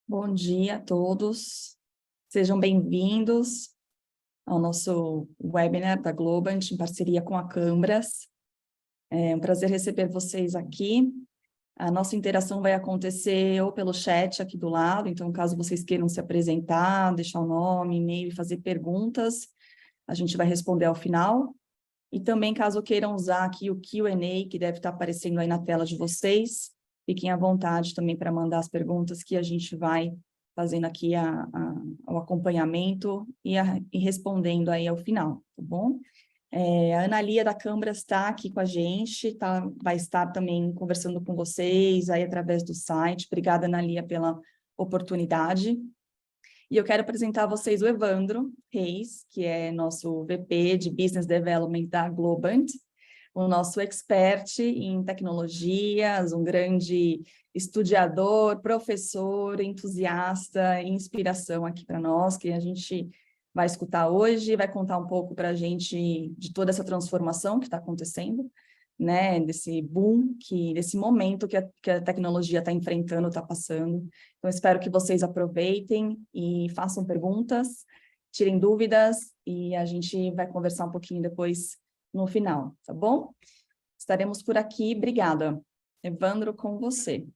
Bom dia a todos, sejam bem-vindos ao nosso webinar da Globant, em parceria com a Cambras. É um prazer receber vocês aqui. A nossa interação vai acontecer ou pelo chat aqui do lado, então caso vocês queiram se apresentar, deixar o nome, e-mail e fazer perguntas, a gente vai responder ao final. E também caso queiram usar aqui o Q&A, que deve estar aparecendo aí na tela de vocês, fiquem à vontade também para mandar as perguntas que a gente vai fazendo aqui o acompanhamento e respondendo aí ao final, tá bom? A Ana Lia da Câmara está aqui com a gente, vai estar também conversando com vocês aí através do site. Obrigada, Ana Lia, pela oportunidade. E eu quero apresentar a vocês o Evandro Reis, que é nosso VP de Business Development da Globant, o nosso expert em tecnologias, um grande estudiorador, professor, entusiasta e inspiração aqui para nós, que a gente vai escutar hoje, vai contar um pouco para a gente de toda essa transformação que está acontecendo, né, desse boom, desse momento que a tecnologia está enfrentando, está passando. Então, espero que vocês aproveitem e façam perguntas, tirem dúvidas, e a gente vai conversar um pouquinho depois no final, tá bom? Estaremos por aqui. Obrigada. Evandro, com você.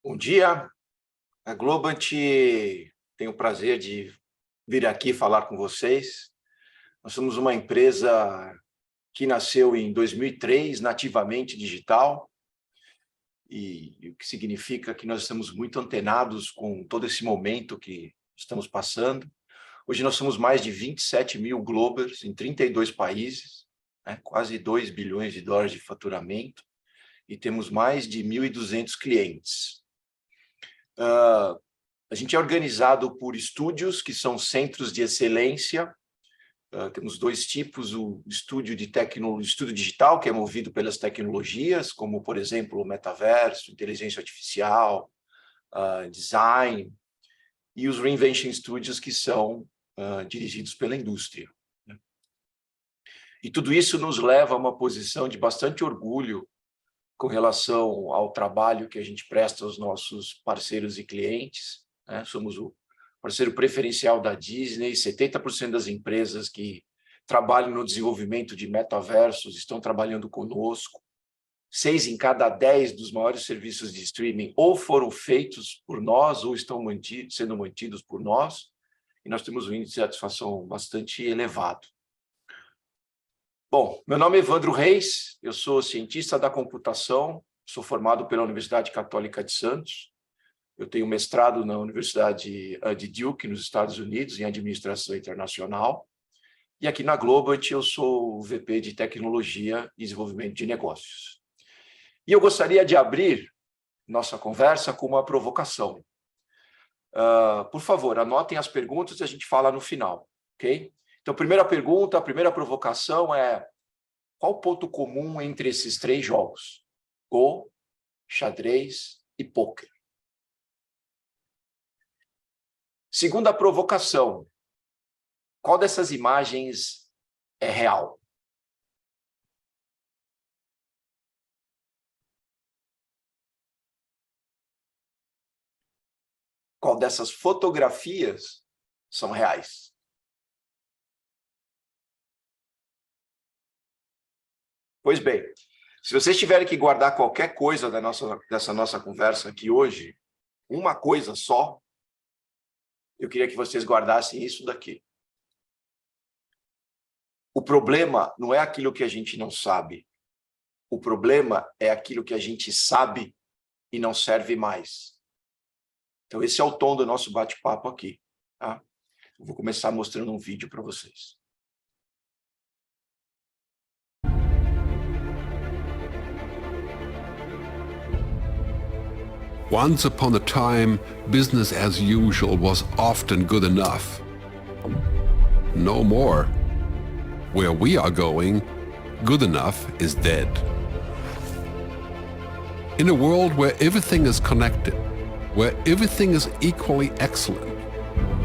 Bom dia, a Globant tem o prazer de vir aqui falar com vocês. Nós somos uma empresa que nasceu em 2003, nativamente digital, e o que significa que nós estamos muito antenados com todo esse momento que estamos passando. Hoje nós somos mais de 27 mil Globers em 32 países, né, quase 2 bilhões de dólares de faturamento, e temos mais de 1.200 clientes. A gente é organizado por estúdios, que são centros de excelência. Temos dois tipos: o estúdio digital, que é movido pelas tecnologias, como, por exemplo, o metaverso, inteligência artificial, design, e os Reinvention Studios, que são dirigidos pela indústria. E tudo isso nos leva a uma posição de bastante orgulho com relação ao trabalho que a gente presta aos nossos parceiros e clientes, né? Somos o parceiro preferencial da Disney, 70% das empresas que trabalham no desenvolvimento de metaversos estão trabalhando conosco. 6 em cada 10 dos maiores serviços de streaming ou foram feitos por nós ou estão sendo mantidos por nós, e nós temos um índice de satisfação bastante elevado. Bom, meu nome é Evandro Reis, eu sou cientista da computação, sou formado pela Universidade Católica de Santos, eu tenho mestrado na Universidade de Duke, nos Estados Unidos, em Administração Internacional, e aqui na Globant eu sou o VP de Tecnologia e Desenvolvimento de Negócios. E eu gostaria de abrir nossa conversa com uma provocação. Por favor, anotem as perguntas e a gente fala no final, ok? Então, primeira pergunta, a primeira provocação é: qual o ponto comum entre esses 3 jogos? Go, xadrez e pôquer. Segunda provocação: qual dessas imagens é real? Qual dessas fotografias são reais? Pois bem, Se vocês tiverem que guardar qualquer coisa dessa nossa conversa aqui hoje, uma coisa só, eu queria que vocês guardassem isso daqui. O problema não é aquilo que a gente não sabe. O problema é aquilo que a gente sabe e não serve mais. Então, esse é o tom do nosso bate-papo aqui. Tá? Eu vou começar mostrando um vídeo para vocês. Once upon a time, business as usual was often good enough. No more. Where we are going, good enough is dead. In a world where everything is connected, where everything is equally excellent,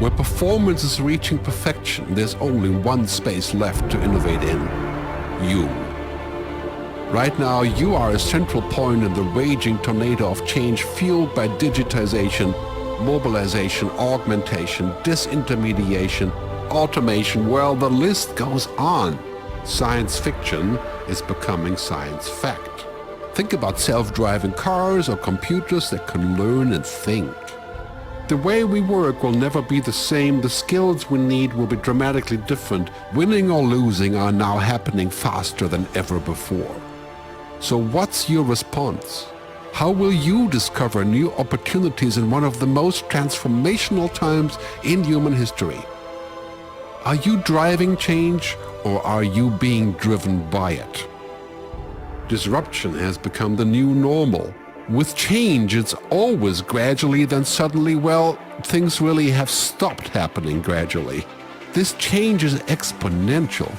where performance is reaching perfection, there's only one space left to innovate in: you. Right now, you are a central point in the raging tornado of change fueled by digitization, mobilization, augmentation, disintermediation, automation. Well, the list goes on. Science fiction is becoming science fact. Think about self-driving cars or computers that can learn and think. The way we work will never be the same. The skills we need will be dramatically different. Winning or losing are now happening faster than ever before. So what's your response? How will you discover new opportunities in one of the most transformational times in human history? Are you driving change, or are you being driven by it? Disruption has become the new normal. With change, it's always gradually, then suddenly, well, things really have stopped happening gradually. This change is exponential.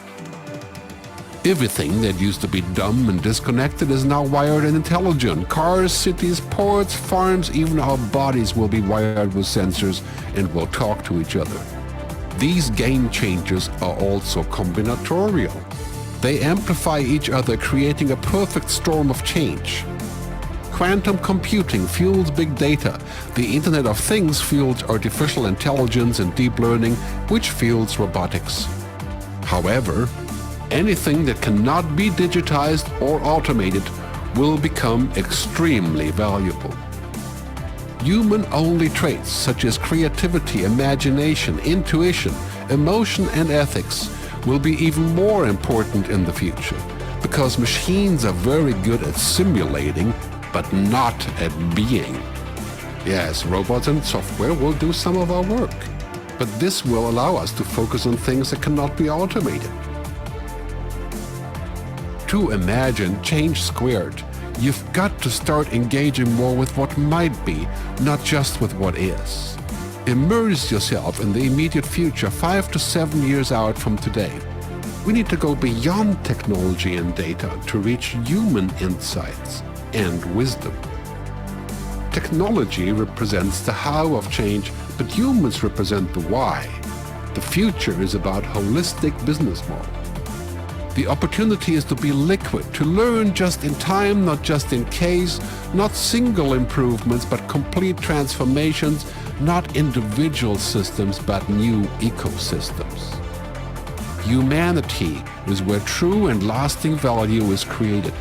Everything that used to be dumb and disconnected is now wired and intelligent. Cars, cities, ports, farms, even our bodies will be wired with sensors and will talk to each other. These game changers are also combinatorial. They amplify each other, creating a perfect storm of change. Quantum computing fuels big data. The Internet of Things fuels artificial intelligence and deep learning, which fuels robotics. However, anything that cannot be digitized or automated will become extremely valuable. Human-only traits such as creativity, imagination, intuition, emotion, and ethics will be even more important in the future, because machines are very good at simulating, but not at being. Yes, robots and software will do some of our work, but this will allow us to focus on things that cannot be automated. To imagine change squared, you've got to start engaging more with what might be, not just with what is. Immerse yourself in the immediate future, 5 to 7 years out from today. We need to go beyond technology and data to reach human insights and wisdom. Technology represents the how of change, but humans represent the why. The future is about holistic business model. The opportunity is to be liquid, to learn just in time, not just in case, not single improvements, but complete transformations, not individual systems, but new ecosystems. Humanity is where true and lasting value is created.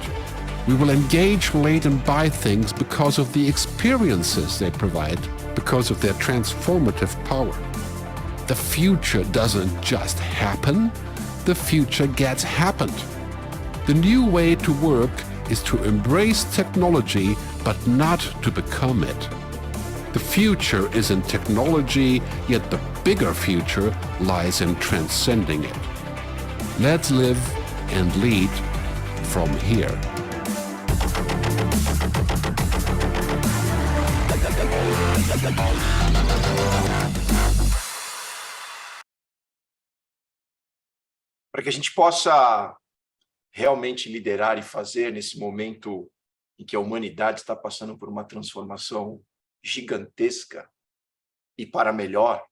We will engage, relate, and buy things because of the experiences they provide, because of their transformative power. The future doesn't just happen. The future gets happened. The new way to work is to embrace technology, but not to become it. The future is in technology, yet the bigger future lies in transcending it. Let's live and lead from here. Para que a gente possa realmente liderar e fazer nesse momento em que a humanidade está passando por uma transformação gigantesca e para melhor,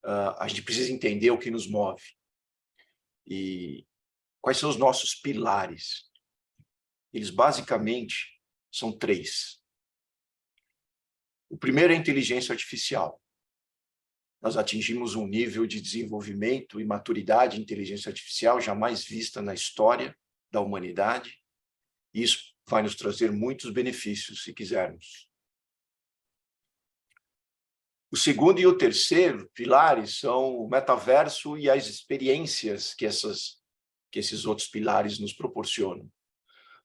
a gente precisa entender o que nos move e quais são os nossos pilares. Eles basicamente são 3. O primeiro é a inteligência artificial. Nós atingimos um nível de desenvolvimento e maturidade de inteligência artificial jamais vista na história da humanidade. Isso vai nos trazer muitos benefícios, se quisermos. O segundo e o terceiro pilares são o metaverso e as experiências que esses outros pilares nos proporcionam.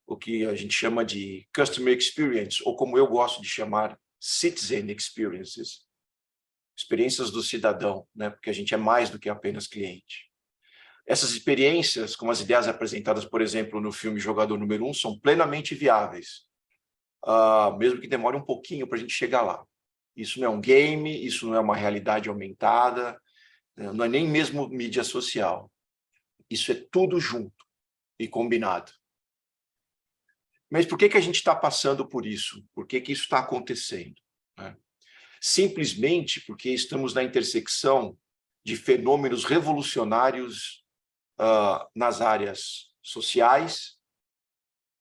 O que a gente chama de Customer Experience, ou como eu gosto de chamar, Citizen Experiences. Experiências do cidadão, né? Porque a gente é mais do que apenas cliente. Essas experiências, como as ideias apresentadas, por exemplo, no filme Jogador Número 1, são plenamente viáveis, mesmo que demore um pouquinho para a gente chegar lá. Isso não é um game, isso não é uma realidade aumentada, não é nem mesmo mídia social. Isso é tudo junto e combinado. Mas por que a gente está passando por isso? Por que isso está acontecendo? Simplesmente porque estamos na intersecção de fenômenos revolucionários nas áreas sociais,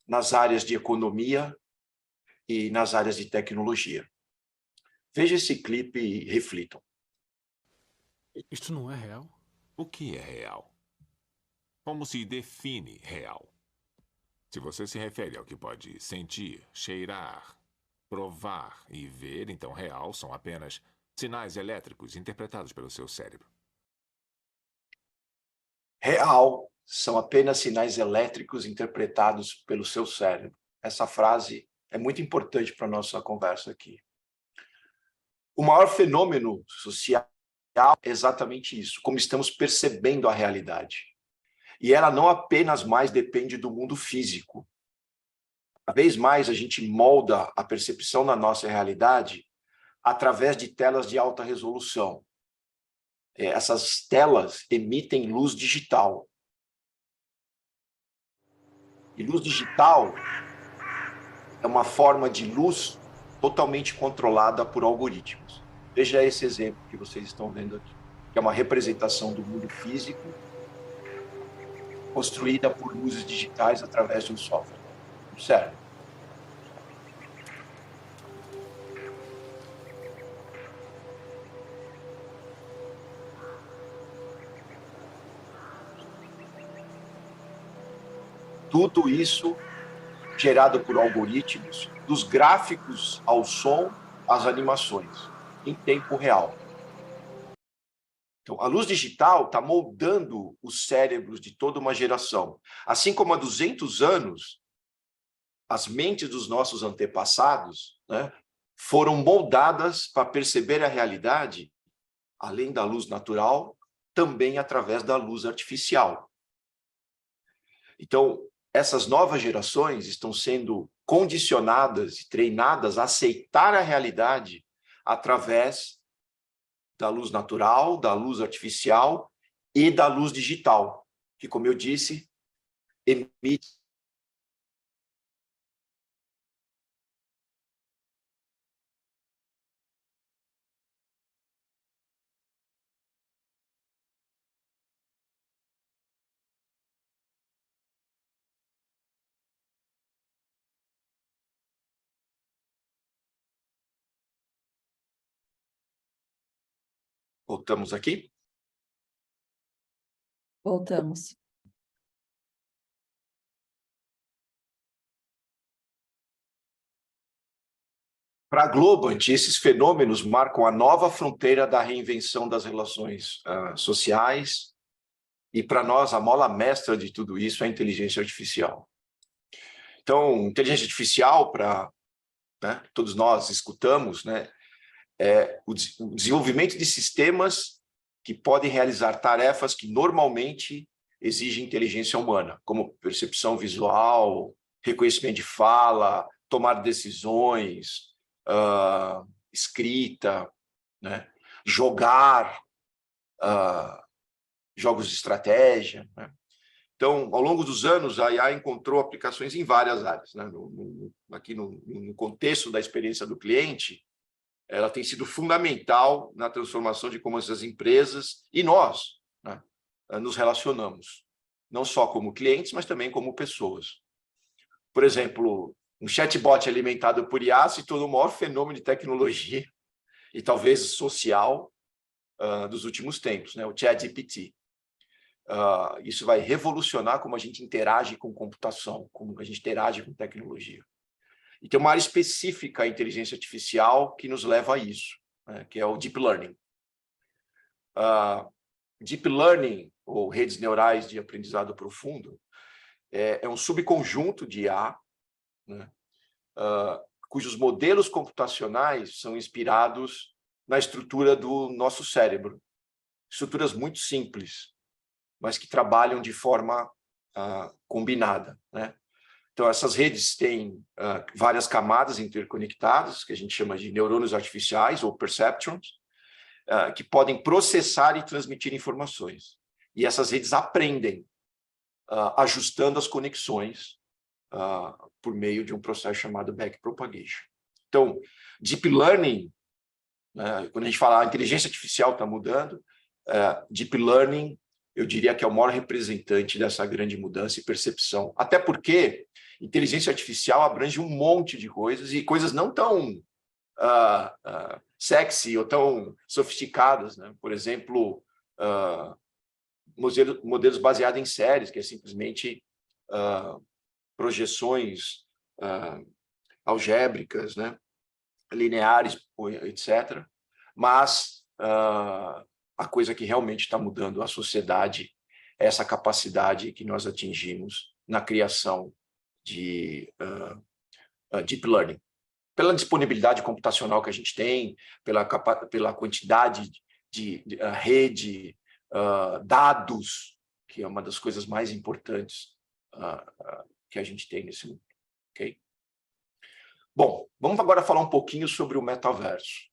nas áreas de economia e nas áreas de tecnologia. Veja esse clipe e reflitam. Isto não é real? O que é real? Como se define real? Se você se refere ao que pode sentir, cheirar, provar e ver, então real são apenas sinais elétricos interpretados pelo seu cérebro. Real são apenas sinais elétricos interpretados pelo seu cérebro. Essa frase é muito importante para a nossa conversa aqui. O maior fenômeno social é exatamente isso, como estamos percebendo a realidade. E ela não apenas mais depende do mundo físico. Cada vez mais a gente molda a percepção da nossa realidade através de telas de alta resolução. Essas telas emitem luz digital. E luz digital é uma forma de luz totalmente controlada por algoritmos. Veja esse exemplo que vocês estão vendo aqui, que é uma representação do mundo físico construída por luzes digitais através de um software. Certo? Tudo isso gerado por algoritmos, dos gráficos ao som, às animações, em tempo real. Então, a luz digital está moldando os cérebros de toda uma geração. Assim como há 200 anos, as mentes dos nossos antepassados, né, foram moldadas para perceber a realidade, além da luz natural, também através da luz artificial. Então, essas novas gerações estão sendo condicionadas e treinadas a aceitar a realidade através da luz natural, da luz artificial e da luz digital, que, como eu disse, emite Voltamos aqui? Voltamos. Para a Globant, esses fenômenos marcam a nova fronteira da reinvenção das relações sociais e, para nós, a mola mestra de tudo isso é a inteligência artificial. Então, inteligência artificial, todos nós escutamos, né, é o desenvolvimento de sistemas que podem realizar tarefas que normalmente exigem inteligência humana, como percepção visual, reconhecimento de fala, tomar decisões, escrita, né, jogar, jogos de estratégia, né? Então, ao longo dos anos, a IA encontrou aplicações em várias áreas, né? Aqui no contexto da experiência do cliente, ela tem sido fundamental na transformação de como essas empresas e nós, né, nos relacionamos, não só como clientes, mas também como pessoas. Por exemplo, um chatbot alimentado por IA se tornou o maior fenômeno de tecnologia e talvez social dos últimos tempos, né, o ChatGPT. isso vai revolucionar como a gente interage com computação, como a gente interage com tecnologia. E tem uma área específica, a inteligência artificial, que nos leva a isso, né, que é o Deep Learning. Deep Learning, ou redes neurais de aprendizado profundo, é um subconjunto de IA, né, cujos modelos computacionais são inspirados na estrutura do nosso cérebro. Estruturas muito simples, mas que trabalham de forma combinada, né? Então, essas redes têm várias camadas interconectadas, que a gente chama de neurônios artificiais, ou perceptrons, que podem processar e transmitir informações. E essas redes aprendem, ajustando as conexões por meio de um processo chamado backpropagation. Então, Deep Learning, quando a gente fala a inteligência artificial está mudando, Deep Learning, eu diria que é o maior representante dessa grande mudança e percepção. Até porque inteligência artificial abrange um monte de coisas, e coisas não tão sexy ou tão sofisticadas, né? Por exemplo, modelos baseados em séries, que é simplesmente projeções algébricas, né? Lineares, etc. Mas a coisa que realmente está mudando a sociedade é essa capacidade que nós atingimos na criação de Deep Learning. Pela disponibilidade computacional que a gente tem, pela quantidade de rede, dados, que é uma das coisas mais importantes que a gente tem nesse mundo. Okay? Bom, vamos agora falar um pouquinho sobre o metaverso,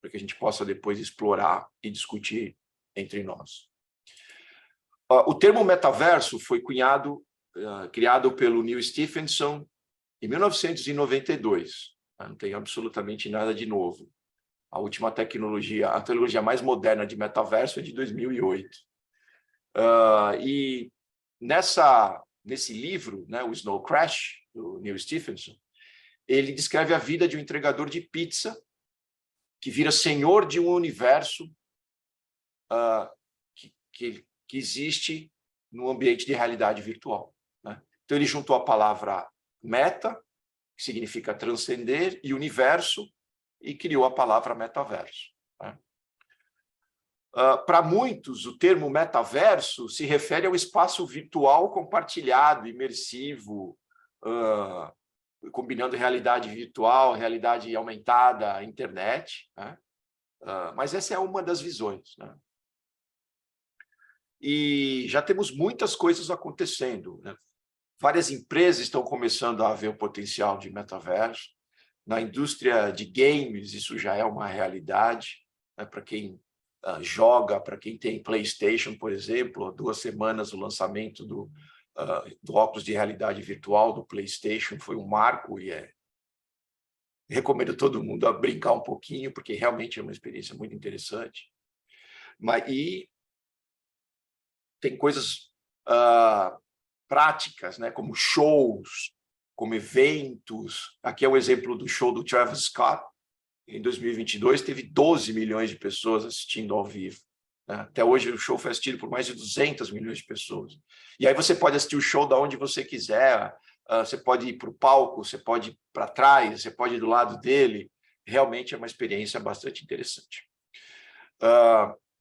para que a gente possa depois explorar e discutir entre nós. O termo metaverso foi criado pelo Neil Stephenson em 1992. Não tem absolutamente nada de novo. A última tecnologia, a tecnologia mais moderna de metaverso é de 2008. E nesse livro, né, o Snow Crash, do Neil Stephenson, ele descreve a vida de um entregador de pizza que vira senhor de um universo que existe no ambiente de realidade virtual, né? Então, ele juntou a palavra meta, que significa transcender, e universo, e criou a palavra metaverso, né? Para muitos, o termo metaverso se refere ao espaço virtual compartilhado, imersivo, combinando realidade virtual, realidade aumentada, internet, né? Mas essa é uma das visões, né? E já temos muitas coisas acontecendo, né? Várias empresas estão começando a ver o potencial de metaverso. Na indústria de games, isso já é uma realidade, né? Para quem joga, para quem tem PlayStation, por exemplo, há 2 semanas o lançamento do óculos de realidade virtual do PlayStation foi um marco, e recomendo todo mundo a brincar um pouquinho, porque realmente é uma experiência muito interessante. E tem coisas práticas, né, como shows, como eventos. Aqui é o exemplo do show do Travis Scott. Em 2022, teve 12 milhões de pessoas assistindo ao vivo. Até hoje, o show foi assistido por mais de 200 milhões de pessoas. E aí você pode assistir o show de onde você quiser, você pode ir para o palco, você pode ir para trás, você pode ir do lado dele. Realmente é uma experiência bastante interessante.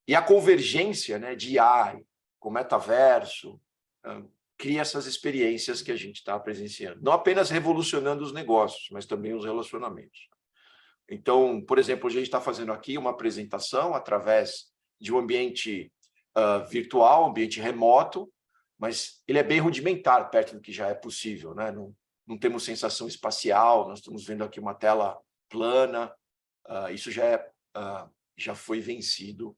E a convergência, né, de AI com metaverso cria essas experiências que a gente está presenciando. Não apenas revolucionando os negócios, mas também os relacionamentos. Então, por exemplo, hoje a gente está fazendo aqui uma apresentação através de um ambiente virtual, ambiente remoto, mas ele é bem rudimentar perto do que já é possível, né? Não temos sensação espacial, nós estamos vendo aqui uma tela plana, isso já foi vencido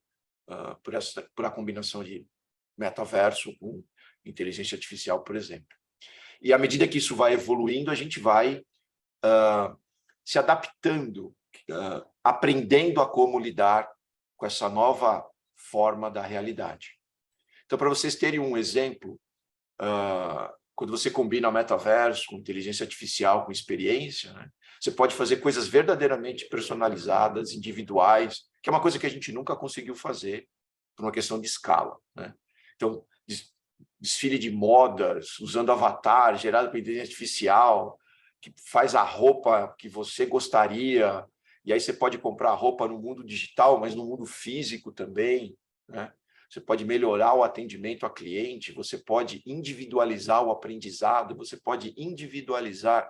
por a combinação de metaverso com inteligência artificial, por exemplo. E à medida que isso vai evoluindo, a gente vai se adaptando, aprendendo a como lidar com essa nova forma da realidade. Então, para vocês terem um exemplo, quando você combina metaverso com inteligência artificial, com experiência, né, você pode fazer coisas verdadeiramente personalizadas, individuais, que é uma coisa que a gente nunca conseguiu fazer por uma questão de escala, né? Então, desfile de modas, usando avatar, gerado por inteligência artificial, que faz a roupa que você gostaria, e aí você pode comprar roupa no mundo digital, mas no mundo físico também, né? Você pode melhorar o atendimento a cliente, você pode individualizar o aprendizado, você pode individualizar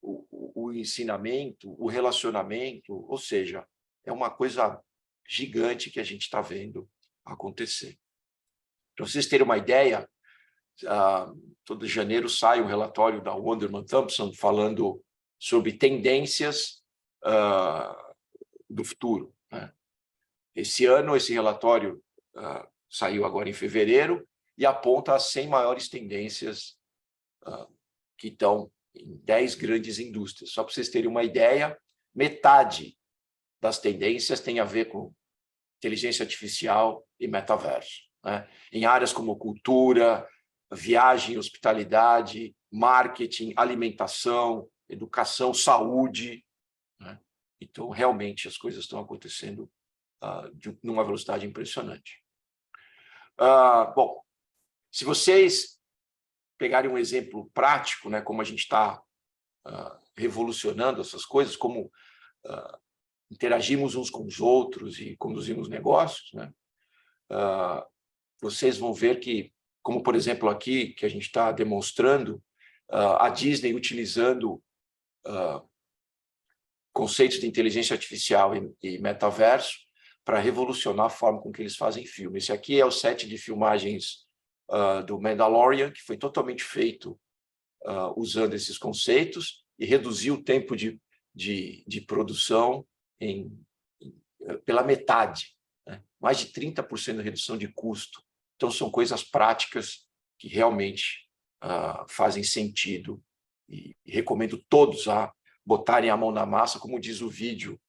o ensinamento, o relacionamento, ou seja, é uma coisa gigante que a gente está vendo acontecer. Para vocês terem uma ideia, todo janeiro sai um relatório da Wunderman Thompson falando sobre tendências do futuro, né? Esse ano, esse relatório saiu agora em fevereiro e aponta as 100 maiores tendências que estão em 10 grandes indústrias. Só para vocês terem uma ideia, metade das tendências tem a ver com inteligência artificial e metaverso, né? Em áreas como cultura, viagem, hospitalidade, marketing, alimentação, educação, saúde, né? Então, realmente, as coisas estão acontecendo numa velocidade impressionante. Bom, se vocês pegarem um exemplo prático, né, como a gente está revolucionando essas coisas, como interagimos uns com os outros e conduzimos negócios, né, vocês vão ver que, como por exemplo aqui, que a gente está demonstrando, a Disney utilizando conceitos de inteligência artificial e metaverso para revolucionar a forma com que eles fazem filme. Esse aqui é o set de filmagens do Mandalorian, que foi totalmente feito usando esses conceitos e reduziu o tempo de produção pela metade, né? Mais de 30% de redução de custo. Então, são coisas práticas que realmente fazem sentido e recomendo todos a botarem a mão na massa, como diz o vídeo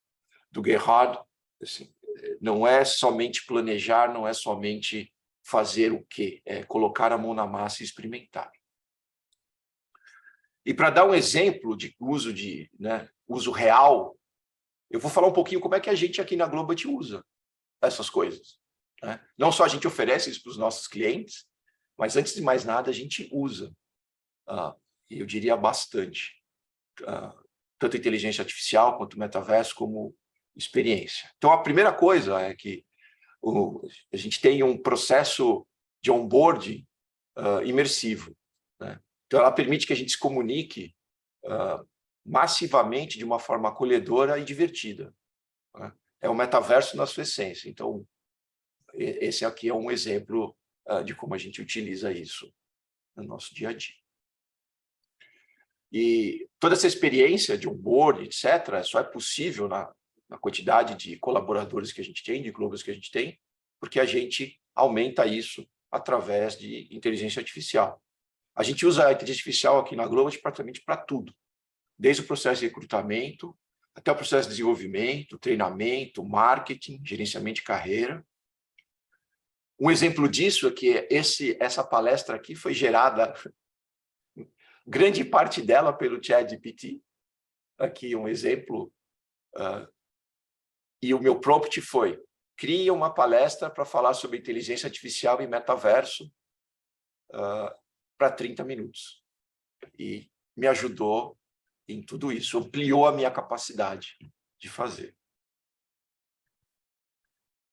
do Gerhard, assim, não é somente planejar, não é somente fazer o quê, é colocar a mão na massa e experimentar. E para dar um exemplo de uso uso real, eu vou falar um pouquinho como é que a gente aqui na Globant usa essas coisas, né? Não só a gente oferece isso para os nossos clientes, mas antes de mais nada a gente usa, eu diria bastante, tanto inteligência artificial quanto metaverso como experiência. Então, a primeira coisa é que a gente tem um processo de onboarding imersivo, né? Então, ela permite que a gente se comunique massivamente de uma forma acolhedora e divertida, né? É o metaverso na sua essência. Então, esse aqui é um exemplo de como a gente utiliza isso no nosso dia a dia. E toda essa experiência de onboarding, etc., só é possível na quantidade de colaboradores que a gente tem, de globos que a gente tem, porque a gente aumenta isso através de inteligência artificial. A gente usa a inteligência artificial aqui na Globant praticamente para tudo, desde o processo de recrutamento, até o processo de desenvolvimento, treinamento, marketing, gerenciamento de carreira. Um exemplo disso é que essa palestra aqui foi gerada, grande parte dela pelo ChatGPT. Aqui um exemplo. E o meu prompt foi: cria uma palestra para falar sobre inteligência artificial e metaverso para 30 minutos. E me ajudou em tudo isso, ampliou a minha capacidade de fazer.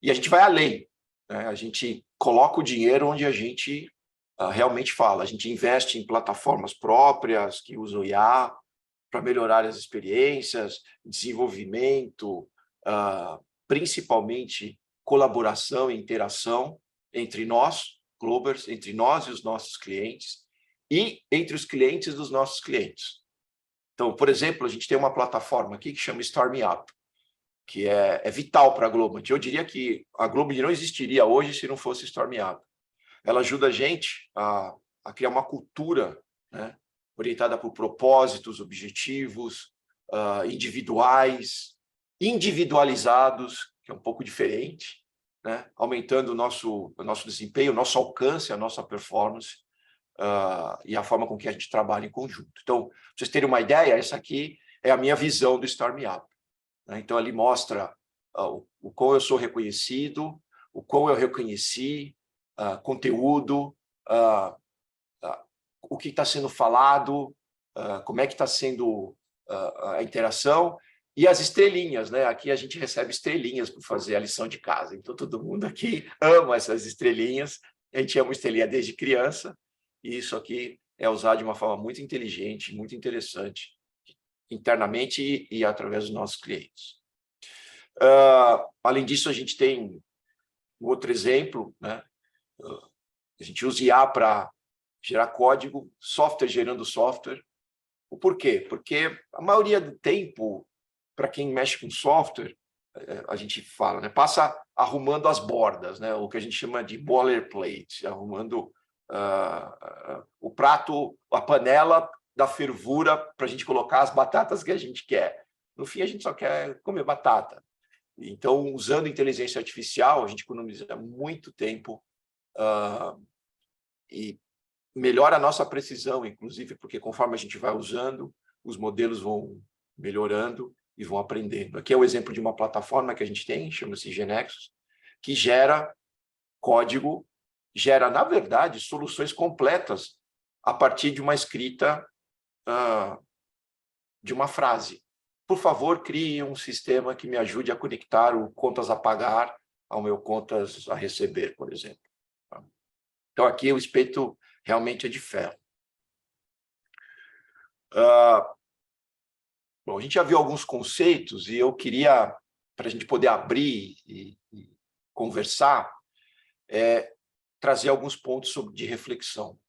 E a gente vai além, né? A gente coloca o dinheiro onde a gente realmente fala. A gente investe em plataformas próprias que usam IA para melhorar as experiências, desenvolvimento, principalmente colaboração e interação entre nós, Globers, entre nós e os nossos clientes, e entre os clientes dos nossos clientes. Então, por exemplo, a gente tem uma plataforma aqui que chama StarMeUp, que é vital para a Globant. Eu diria que a Globant não existiria hoje se não fosse StarMeUp. Ela ajuda a gente a criar uma cultura, né, orientada por propósitos, objetivos, individualizados, que é um pouco diferente, né, aumentando o nosso desempenho, o nosso alcance, a nossa performance e a forma com que a gente trabalha em conjunto. Então, para vocês terem uma ideia, essa aqui é a minha visão do StarMeUp, né? Então, ali mostra o qual eu sou reconhecido, o quão eu reconheci, conteúdo, o que está sendo falado, como é que está sendo a interação, e as estrelinhas, né? Aqui a gente recebe estrelinhas por fazer a lição de casa, então todo mundo aqui ama essas estrelinhas, a gente ama estrelinha desde criança, e isso aqui é usado de uma forma muito inteligente, muito interessante, internamente e através dos nossos clientes. Além disso, a gente tem um outro exemplo, né? A gente usa IA para gerar código, software gerando software. O porquê? Porque a maioria do tempo, para quem mexe com software, a gente fala, né? Passa arrumando as bordas, né? O que a gente chama de boilerplate, arrumando o prato, a panela da fervura para a gente colocar as batatas que a gente quer. No fim, a gente só quer comer batata. Então, usando inteligência artificial, a gente economiza muito tempo e melhora a nossa precisão, inclusive, porque conforme a gente vai usando, os modelos vão melhorando e vão aprendendo. Aqui é o exemplo de uma plataforma que a gente tem, chama-se GeneXus, que gera código, gera, na verdade, soluções completas a partir de uma escrita de uma frase. Por favor, crie um sistema que me ajude a conectar o contas a pagar ao meu contas a receber, por exemplo. Então, aqui o espeto realmente é de ferro. Bom, a gente já viu alguns conceitos e eu queria, para a gente poder abrir e conversar, trazer alguns pontos de reflexão.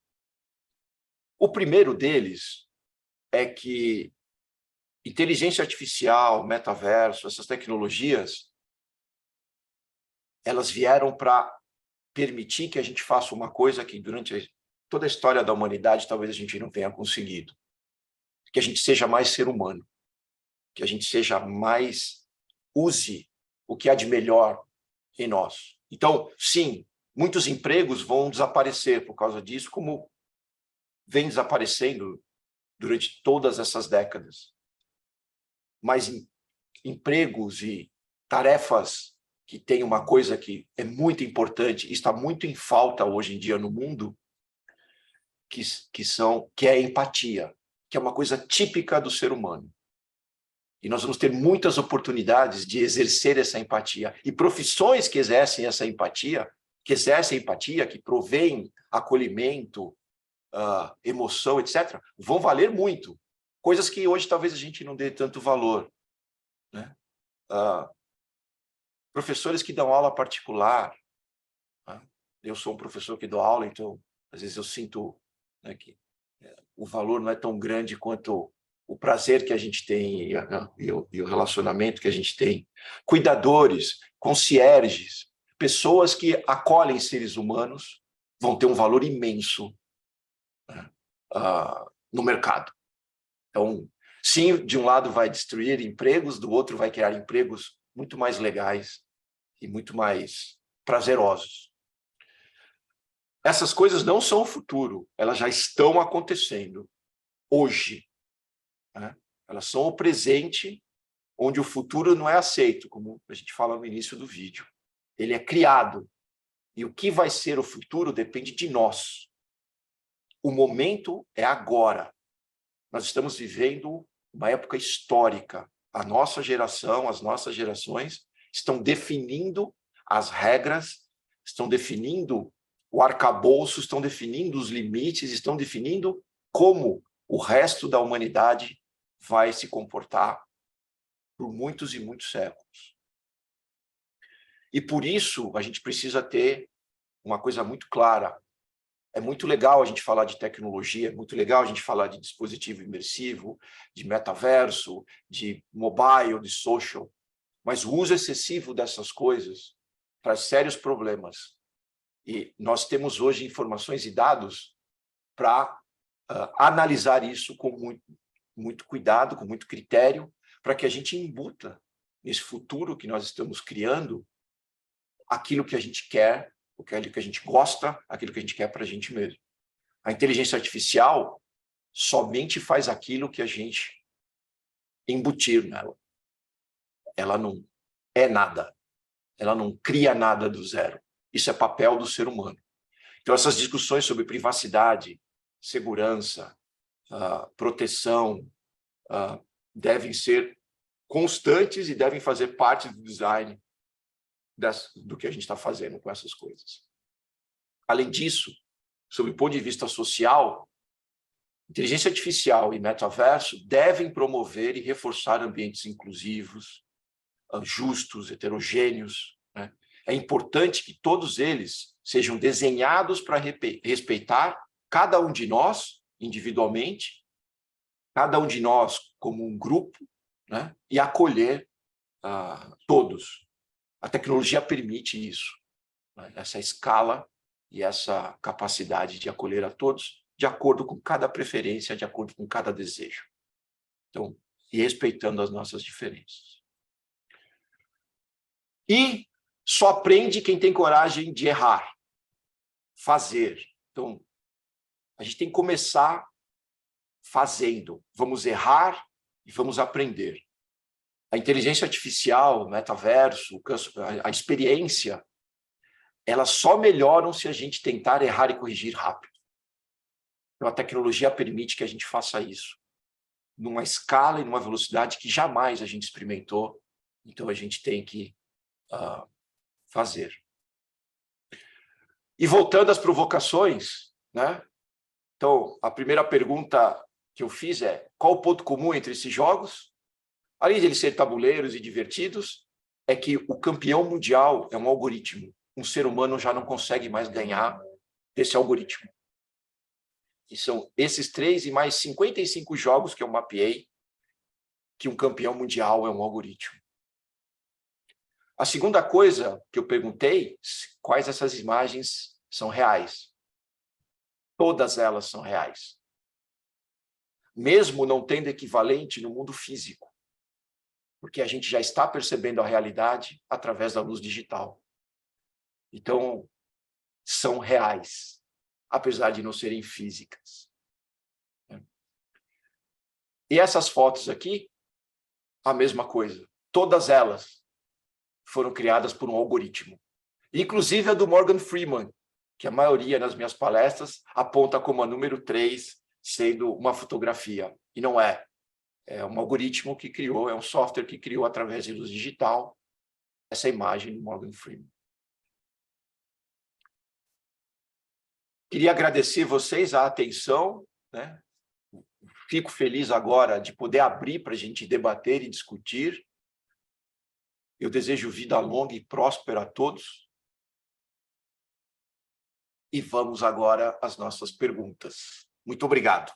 O primeiro deles é que inteligência artificial, metaverso, essas tecnologias, elas vieram para permitir que a gente faça uma coisa que durante toda a história da humanidade talvez a gente não tenha conseguido. Que a gente seja mais ser humano, que a gente seja mais, use o que há de melhor em nós. Então, sim, muitos empregos vão desaparecer por causa disso, como vem desaparecendo durante todas essas décadas. Mas empregos e tarefas que têm uma coisa que é muito importante, está muito em falta hoje em dia no mundo, que é a empatia, que é uma coisa típica do ser humano. E nós vamos ter muitas oportunidades de exercer essa empatia. E profissões que exercem essa empatia, que provêm acolhimento, emoção, etc., vão valer muito. Coisas que hoje talvez a gente não dê tanto valor, né? Professores que dão aula particular. Eu sou um professor que dou aula, então, às vezes eu sinto, né, que o valor não é tão grande quanto o prazer que a gente tem e o relacionamento que a gente tem. Cuidadores, concierges, pessoas que acolhem seres humanos vão ter um valor imenso, né, no mercado. Então, sim, de um lado vai destruir empregos, do outro vai criar empregos muito mais legais e muito mais prazerosos. Essas coisas não são o futuro, elas já estão acontecendo hoje, né? Elas são o presente, onde o futuro não é aceito, como a gente fala no início do vídeo. Ele é criado. E o que vai ser o futuro depende de nós. O momento é agora. Nós estamos vivendo uma época histórica. A nossa geração, as nossas gerações estão definindo as regras, estão definindo o arcabouço, estão definindo os limites, estão definindo como o resto da humanidade vai se comportar por muitos e muitos séculos. E por isso a gente precisa ter uma coisa muito clara. É muito legal a gente falar de tecnologia, é muito legal a gente falar de dispositivo imersivo, de metaverso, de mobile, de social, mas o uso excessivo dessas coisas traz sérios problemas. E nós temos hoje informações e dados para analisar isso com muito cuidado, com muito critério, para que a gente embuta nesse futuro que nós estamos criando aquilo que a gente quer, aquilo que a gente gosta, aquilo que a gente quer para a gente mesmo. A inteligência artificial somente faz aquilo que a gente embutir nela. Ela não é nada. ela não cria nada do zero. Isso é papel do ser humano. Então, essas discussões sobre privacidade, segurança, proteção, devem ser constantes e devem fazer parte do design do que a gente está fazendo com essas coisas. Além disso, sob o ponto de vista social, inteligência artificial e metaverso devem promover e reforçar ambientes inclusivos, justos, heterogêneos, né? É importante que todos eles sejam desenhados para respeitar cada um de nós individualmente, cada um de nós como um grupo, né? E acolher todos. A tecnologia permite isso, né? Essa escala e essa capacidade de acolher a todos de acordo com cada preferência, de acordo com cada desejo. Então, e respeitando as nossas diferenças. E só aprende quem tem coragem de errar, fazer. Então, a gente tem que começar fazendo. Vamos errar e vamos aprender. A inteligência artificial, o metaverso, a experiência, elas só melhoram se a gente tentar errar e corrigir rápido. Então, a tecnologia permite que a gente faça isso numa escala e numa velocidade que jamais a gente experimentou. Então, a gente tem que fazer. E voltando às provocações, né? Então, a primeira pergunta que eu fiz é: qual o ponto comum entre esses jogos? Além de eles serem tabuleiros e divertidos, é que o campeão mundial é um algoritmo. Um ser humano já não consegue mais ganhar desse algoritmo. E são esses 3 e mais 55 jogos que eu mapeei que um campeão mundial é um algoritmo. A segunda coisa que eu perguntei, quais essas imagens são reais. Todas elas são reais. Mesmo não tendo equivalente no mundo físico. Porque a gente já está percebendo a realidade através da luz digital. Então, são reais, apesar de não serem físicas. E essas fotos aqui, a mesma coisa. Todas elas foram criadas por um algoritmo. Inclusive a do Morgan Freeman, que a maioria nas minhas palestras aponta como a número 3, sendo uma fotografia. E não é. É um algoritmo que criou, é um software que criou através de luz digital essa imagem do Morgan Freeman. Queria agradecer vocês a atenção, né? Fico feliz agora de poder abrir para a gente debater e discutir. Eu desejo vida longa e próspera a todos. E vamos agora às nossas perguntas. Muito obrigado.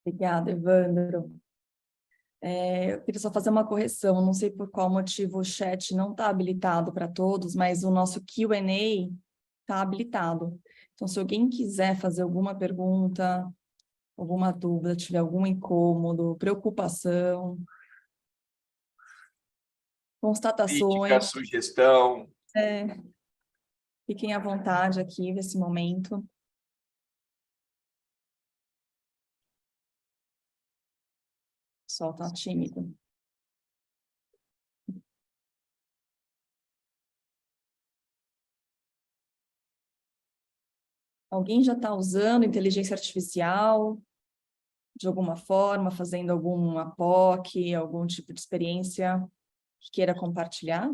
Obrigada, Evandro. Eu queria só fazer uma correção, não sei por qual motivo o chat não está habilitado para todos, mas o nosso Q&A está habilitado. Então, se alguém quiser fazer alguma pergunta, alguma dúvida, tiver algum incômodo, preocupação, constatações... Crítica, sugestão... Fiquem à vontade aqui nesse momento. Só tá tímido. Alguém já está usando inteligência artificial de alguma forma, fazendo alguma POC, algum tipo de experiência que queira compartilhar?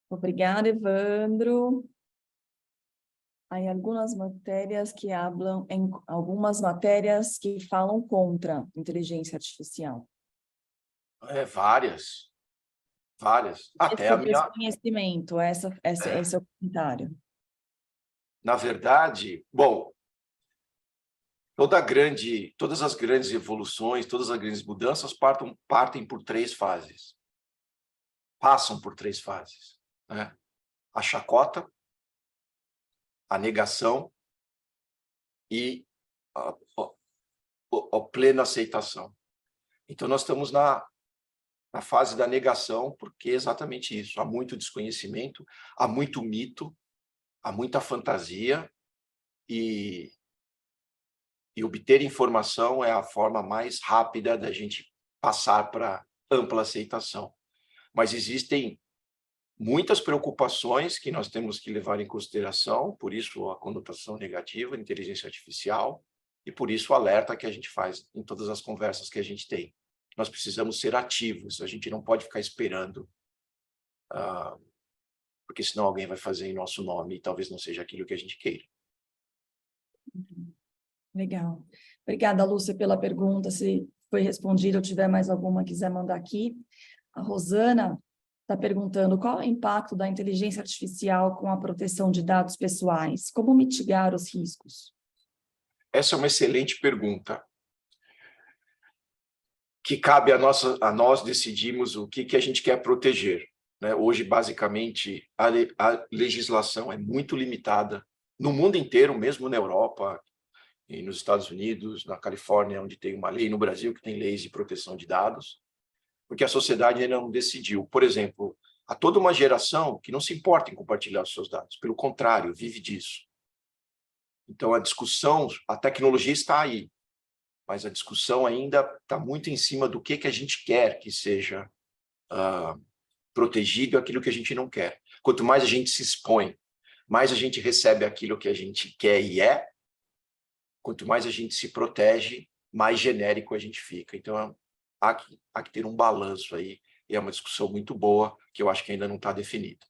Obrigada, Evandro. Há algumas matérias que falam contra inteligência artificial. Várias. Até a minha... Desconhecimento, esse é o comentário. Na verdade, bom, todas as grandes evoluções, todas as grandes mudanças partem por 3 fases. Passam por 3 fases, né? A chacota, a negação e a plena aceitação. Então, nós estamos na fase da negação, porque é exatamente isso. Há muito desconhecimento, há muito mito, há muita fantasia e obter informação é a forma mais rápida da gente passar para ampla aceitação. Mas existem muitas preocupações que nós temos que levar em consideração, por isso a conotação negativa, a inteligência artificial, e por isso o alerta que a gente faz em todas as conversas que a gente tem. Nós precisamos ser ativos, a gente não pode ficar esperando, porque senão alguém vai fazer em nosso nome e talvez não seja aquilo que a gente queira. Legal. Obrigada, Lúcia, pela pergunta. Se foi respondida ou tiver mais alguma, quiser mandar aqui. A Rosana está perguntando qual é o impacto da inteligência artificial com a proteção de dados pessoais? Como mitigar os riscos? Essa é uma excelente pergunta, que cabe a nós decidirmos o que a gente quer proteger, né? Hoje, basicamente, a legislação é muito limitada no mundo inteiro, mesmo na Europa, e nos Estados Unidos, na Califórnia, onde tem uma lei, no Brasil, que tem leis de proteção de dados, porque a sociedade ainda não decidiu. Por exemplo, há toda uma geração que não se importa em compartilhar os seus dados, pelo contrário, vive disso. Então, a discussão, a tecnologia está aí, mas a discussão ainda está muito em cima do que a gente quer que seja protegido e aquilo que a gente não quer. Quanto mais a gente se expõe, mais a gente recebe aquilo que a gente quer e é, quanto mais a gente se protege, mais genérico a gente fica. Então, há que ter um balanço aí, e é uma discussão muito boa, que eu acho que ainda não está definida.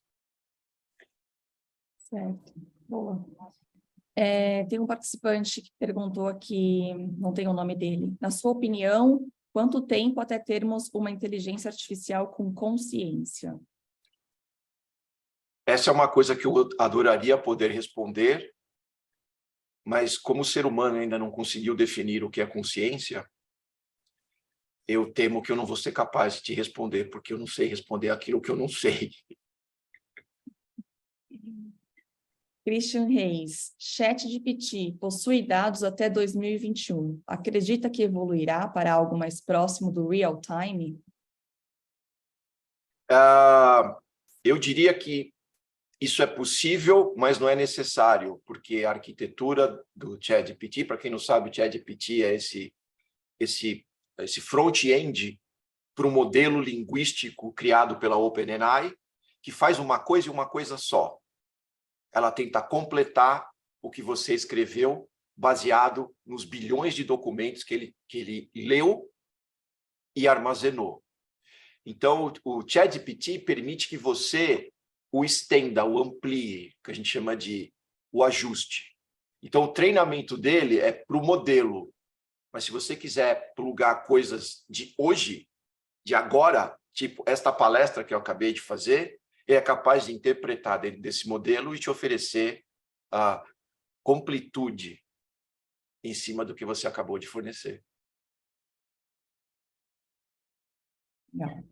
Certo, boa. Tem um participante que perguntou aqui, não tem o nome dele. Na sua opinião, quanto tempo até termos uma inteligência artificial com consciência? Essa é uma coisa que eu adoraria poder responder, mas como o ser humano ainda não conseguiu definir o que é consciência, eu temo que eu não vou ser capaz de te responder, porque eu não sei responder aquilo que eu não sei. Christian Reis, ChatGPT possui dados até 2021. Acredita que evoluirá para algo mais próximo do real time? Eu diria que isso é possível, mas não é necessário, porque a arquitetura do ChatGPT, para quem não sabe, o ChatGPT é esse front-end para um modelo linguístico criado pela OpenAI, que faz uma coisa e uma coisa só. Ela tenta completar o que você escreveu, baseado nos bilhões de documentos que ele leu e armazenou. Então, o ChatGPT permite que você o estenda, o amplie, que a gente chama de o ajuste. Então, o treinamento dele é para o modelo, mas se você quiser plugar coisas de hoje, de agora, tipo esta palestra que eu acabei de fazer, ele é capaz de interpretar dentro desse modelo e te oferecer a completude em cima do que você acabou de fornecer. Não.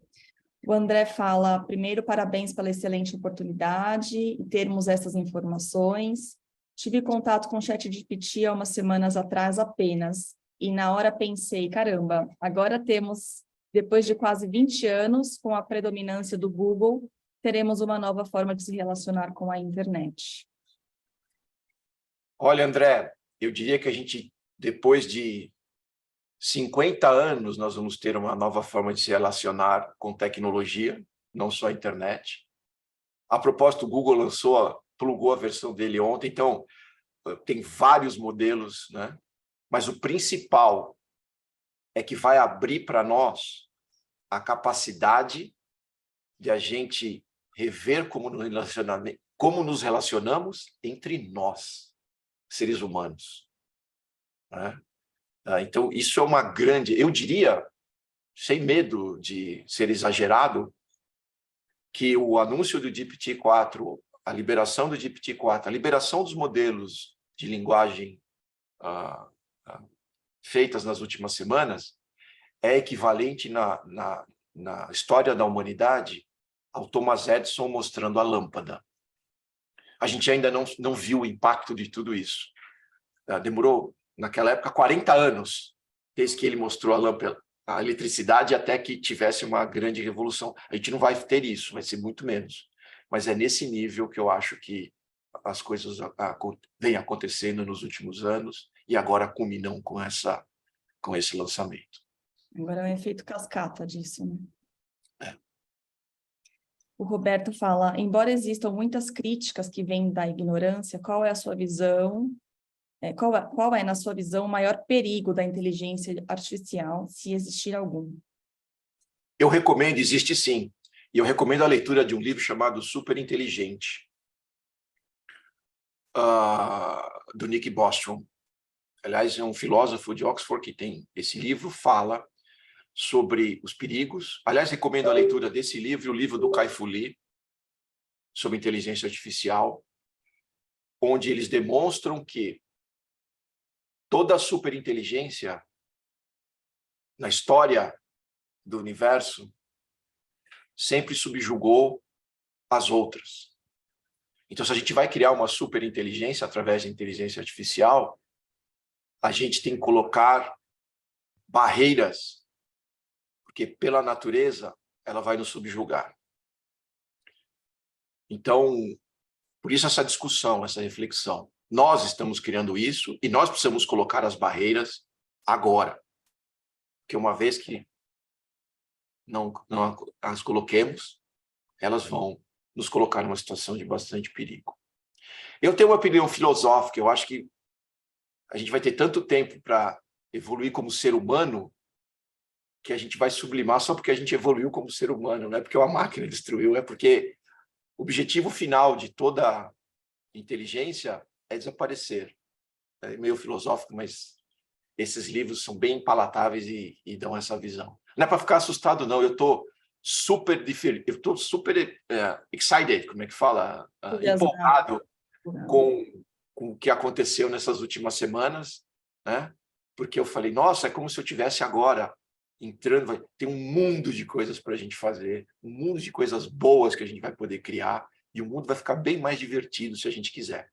O André fala, primeiro, parabéns pela excelente oportunidade e termos essas informações. Tive contato com o ChatGPT há umas semanas atrás apenas, e na hora pensei, caramba, agora temos, depois de quase 20 anos, com a predominância do Google, teremos uma nova forma de se relacionar com a internet. Olha, André, eu diria que a gente, depois de 50 anos, nós vamos ter uma nova forma de se relacionar com tecnologia, não só a internet. A propósito, o Google plugou a versão dele ontem, então tem vários modelos, né? Mas o principal é que vai abrir para nós a capacidade de a gente rever como nos relacionamos entre nós, seres humanos, né? Então, isso é uma grande... Eu diria, sem medo de ser exagerado, que o anúncio do GPT-4, a liberação do GPT-4, a liberação dos modelos de linguagem feitas nas últimas semanas, é equivalente na história da humanidade ao Thomas Edison mostrando a lâmpada. A gente ainda não viu o impacto de tudo isso. Demorou, naquela época, 40 anos, desde que ele mostrou a lâmpada, a eletricidade, até que tivesse uma grande revolução. A gente não vai ter isso, vai ser muito menos. Mas é nesse nível que eu acho que as coisas vêm acontecendo nos últimos anos e agora culminam com esse lançamento. Agora é o efeito cascata disso, né? É. O Roberto fala, embora existam muitas críticas que vêm da ignorância, qual é a sua visão, qual é, na sua visão, o maior perigo da inteligência artificial, se existir algum? Eu recomendo, existe sim, e eu recomendo a leitura de um livro chamado Superinteligente, do Nick Bostrom. Aliás, é um filósofo de Oxford que tem esse livro, fala sobre os perigos. Aliás, recomendo a leitura desse livro, o livro do Kai-Fu Lee, sobre inteligência artificial, onde eles demonstram que toda a superinteligência na história do universo sempre subjugou as outras. Então, se a gente vai criar uma superinteligência através da inteligência artificial, a gente tem que colocar barreiras, porque pela natureza ela vai nos subjugar. Então, por isso essa discussão, essa reflexão. Nós estamos criando isso e nós precisamos colocar as barreiras agora. Porque uma vez que não as coloquemos, elas vão nos colocar numa situação de bastante perigo. Eu tenho uma opinião filosófica, eu acho que a gente vai ter tanto tempo para evoluir como ser humano que a gente vai sublimar só porque a gente evoluiu como ser humano, não é porque uma máquina destruiu, é porque o objetivo final de toda inteligência é desaparecer. É meio filosófico, mas esses livros são bem palatáveis e dão essa visão. Não é para ficar assustado, não. Eu estou super excited, como é que fala? Empolgado com o que aconteceu nessas últimas semanas, né? Porque eu falei, nossa, é como se eu tivesse agora entrando, tem um mundo de coisas para a gente fazer, um mundo de coisas boas que a gente vai poder criar, e o mundo vai ficar bem mais divertido se a gente quiser.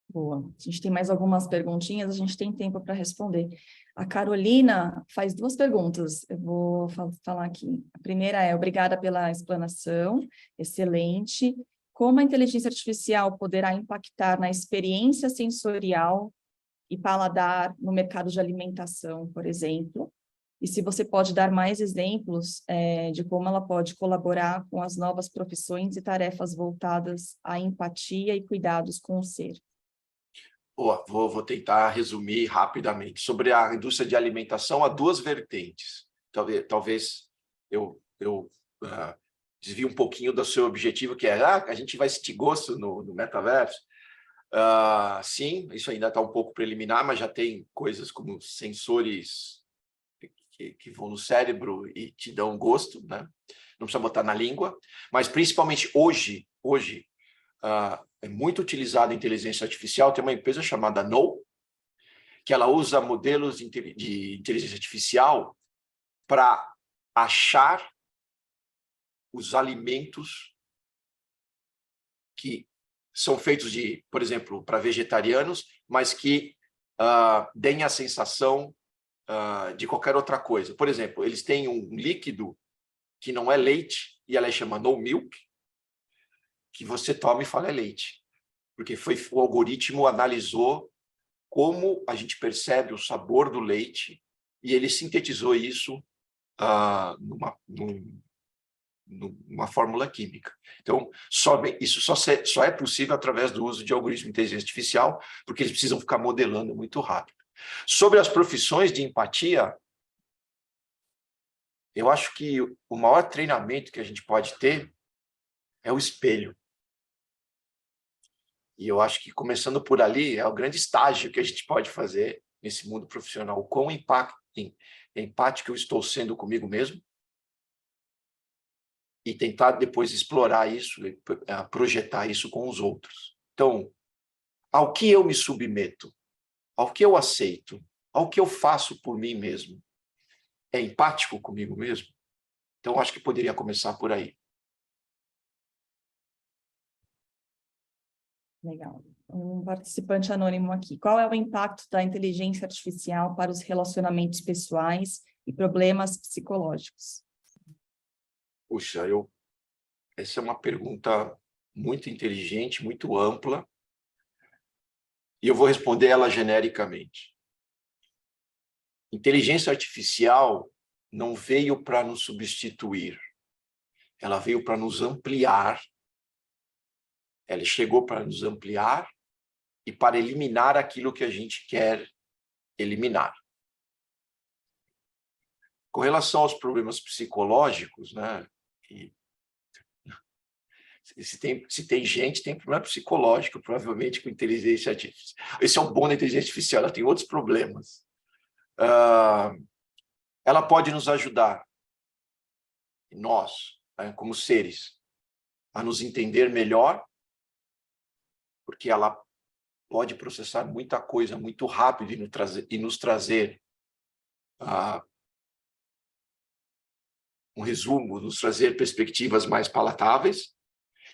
Boa. A gente tem mais algumas perguntinhas, a gente tem tempo para responder. A Carolina faz 2 perguntas, eu vou falar aqui. A primeira é, obrigada pela explanação, excelente. Como a inteligência artificial poderá impactar na experiência sensorial e paladar no mercado de alimentação, por exemplo? E se você pode dar mais exemplos de como ela pode colaborar com as novas profissões e tarefas voltadas à empatia e cuidados com o ser. Boa, vou tentar resumir rapidamente. Sobre a indústria de alimentação, há 2 vertentes. Talvez eu desvie um pouquinho do seu objetivo, que é a gente vai sentir gosto no metaverso. Sim, isso ainda está um pouco preliminar, mas já tem coisas como sensores que vão no cérebro e te dão gosto, né? Não precisa botar na língua, mas principalmente hoje é muito utilizada a inteligência artificial. Tem uma empresa chamada Know, que ela usa modelos de inteligência artificial para achar os alimentos que são feitos por exemplo, para vegetarianos, mas que deem a sensação de qualquer outra coisa. Por exemplo, eles têm um líquido que não é leite, e ela chama No Milk, que você toma e fala é leite. Porque o algoritmo analisou como a gente percebe o sabor do leite, e ele sintetizou isso numa fórmula química. Então, isso só é possível através do uso de algoritmos de inteligência artificial, porque eles precisam ficar modelando muito rápido. Sobre as profissões de empatia, eu acho que o maior treinamento que a gente pode ter é o espelho. E eu acho que, começando por ali, é o grande estágio que a gente pode fazer nesse mundo profissional. O quão empático eu estou sendo comigo mesmo, e tentar depois explorar isso, projetar isso com os outros. Então, ao que eu me submeto, ao que eu aceito, ao que eu faço por mim mesmo, é empático comigo mesmo? Então, acho que poderia começar por aí. Legal. Um participante anônimo aqui. Qual é o impacto da inteligência artificial para os relacionamentos pessoais e problemas psicológicos? Puxa, essa é uma pergunta muito inteligente, muito ampla, e eu vou responder ela genericamente. Inteligência artificial não veio para nos substituir, ela veio para nos ampliar, ela chegou para nos ampliar e para eliminar aquilo que a gente quer eliminar. Com relação aos problemas psicológicos, né? Se tem gente, tem problema psicológico, provavelmente com inteligência artificial. Esse é o bom da inteligência artificial, ela tem outros problemas. Ela pode nos ajudar, nós, né, como seres, a nos entender melhor, porque ela pode processar muita coisa muito rápido e nos trazer um resumo, nos trazer perspectivas mais palatáveis,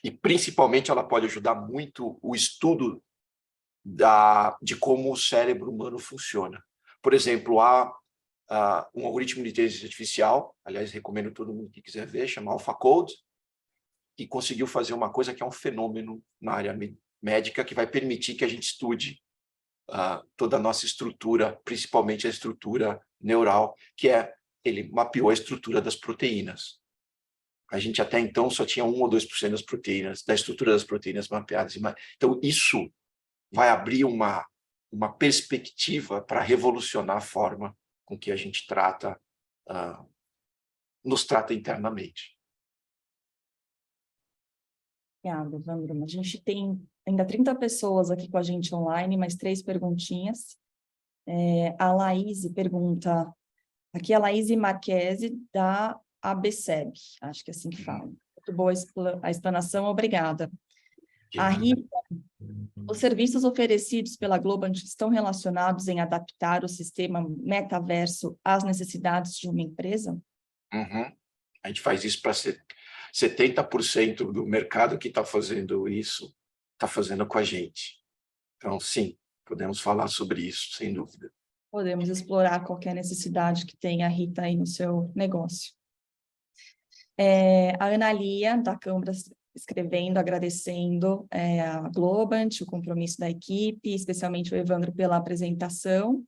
e principalmente ela pode ajudar muito o estudo de como o cérebro humano funciona. Por exemplo, há um algoritmo de inteligência artificial, aliás, recomendo todo mundo que quiser ver, chama AlphaCode, que conseguiu fazer uma coisa que é um fenômeno na área médica, que vai permitir que a gente estude toda a nossa estrutura, principalmente a estrutura neural, que ele mapeou a estrutura das proteínas. A gente até então só tinha 1 ou 2% das proteínas, da estrutura das proteínas mapeadas. Então, isso vai abrir uma perspectiva para revolucionar a forma com que a gente nos trata internamente. Obrigada, Evandro. A gente tem ainda 30 pessoas aqui com a gente online, mais 3 perguntinhas. A Laís pergunta, aqui é a Laís Marquese, da ABSEB, acho que é assim que fala. Muito boa a explanação, obrigada. A Rita, os serviços oferecidos pela Globant estão relacionados em adaptar o sistema metaverso às necessidades de uma empresa? Uhum. A gente faz isso para 70% do mercado que está fazendo isso, está fazendo com a gente. Então, sim, podemos falar sobre isso, sem dúvida. Podemos explorar qualquer necessidade que tenha a Rita aí no seu negócio. A Ana Lia, da Câmara, escrevendo, agradecendo a Globant, o compromisso da equipe, especialmente o Evandro pela apresentação,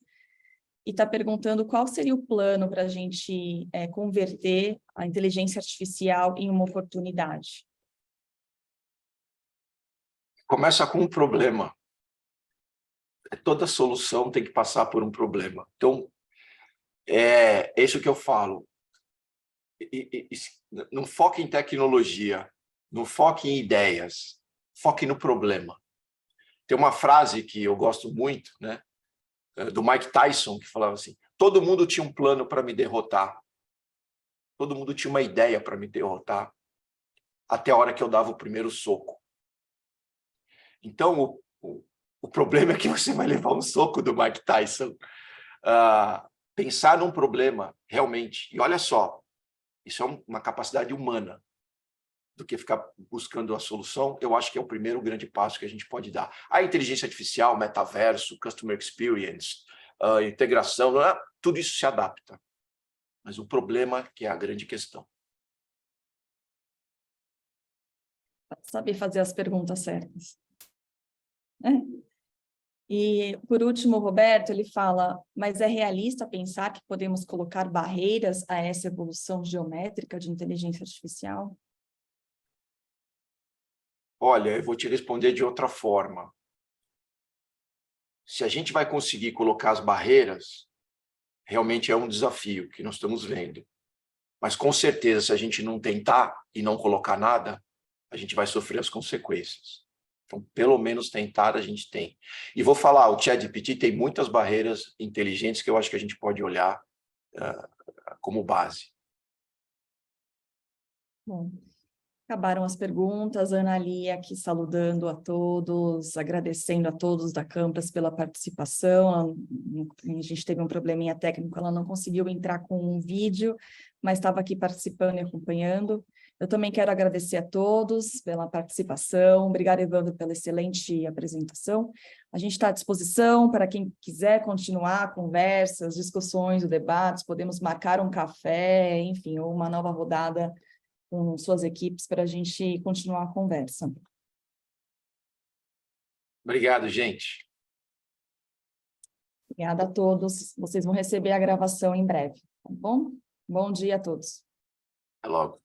e está perguntando qual seria o plano para a gente converter a inteligência artificial em uma oportunidade. Começa com um problema. Toda solução tem que passar por um problema. Então, é isso que eu falo. Não foque em tecnologia, não foque em ideias, foque no problema. Tem uma frase que eu gosto muito, né, do Mike Tyson, que falava assim, todo mundo tinha um plano para me derrotar, todo mundo tinha uma ideia para me derrotar, até a hora que eu dava o primeiro soco. Então, o problema é que você vai levar um soco do Mike Tyson. Pensar num problema, realmente, e olha só, isso é uma capacidade humana, do que ficar buscando a solução, eu acho que é o primeiro grande passo que a gente pode dar. A inteligência artificial, metaverso, customer experience, integração, tudo isso se adapta. Mas o problema que é a grande questão. Saber fazer as perguntas certas. E, por último, o Roberto, ele fala, mas é realista pensar que podemos colocar barreiras a essa evolução geométrica de inteligência artificial? Olha, eu vou te responder de outra forma. Se a gente vai conseguir colocar as barreiras, realmente é um desafio que nós estamos vendo. Mas, com certeza, se a gente não tentar e não colocar nada, a gente vai sofrer as consequências. Então, pelo menos tentar a gente tem. E vou falar, o ChatGPT tem muitas barreiras inteligentes que eu acho que a gente pode olhar como base. Bom, acabaram as perguntas. Ana Lia aqui saludando a todos, agradecendo a todos da Campus pela participação. A gente teve um probleminha técnico, ela não conseguiu entrar com um vídeo, mas estava aqui participando e acompanhando. Eu também quero agradecer a todos pela participação. Obrigada, Evandro, pela excelente apresentação. A gente está à disposição para quem quiser continuar conversas, discussões, debates. Podemos marcar um café, enfim, ou uma nova rodada com suas equipes para a gente continuar a conversa. Obrigado, gente. Obrigada a todos. Vocês vão receber a gravação em breve, tá bom? Bom dia a todos. Até logo.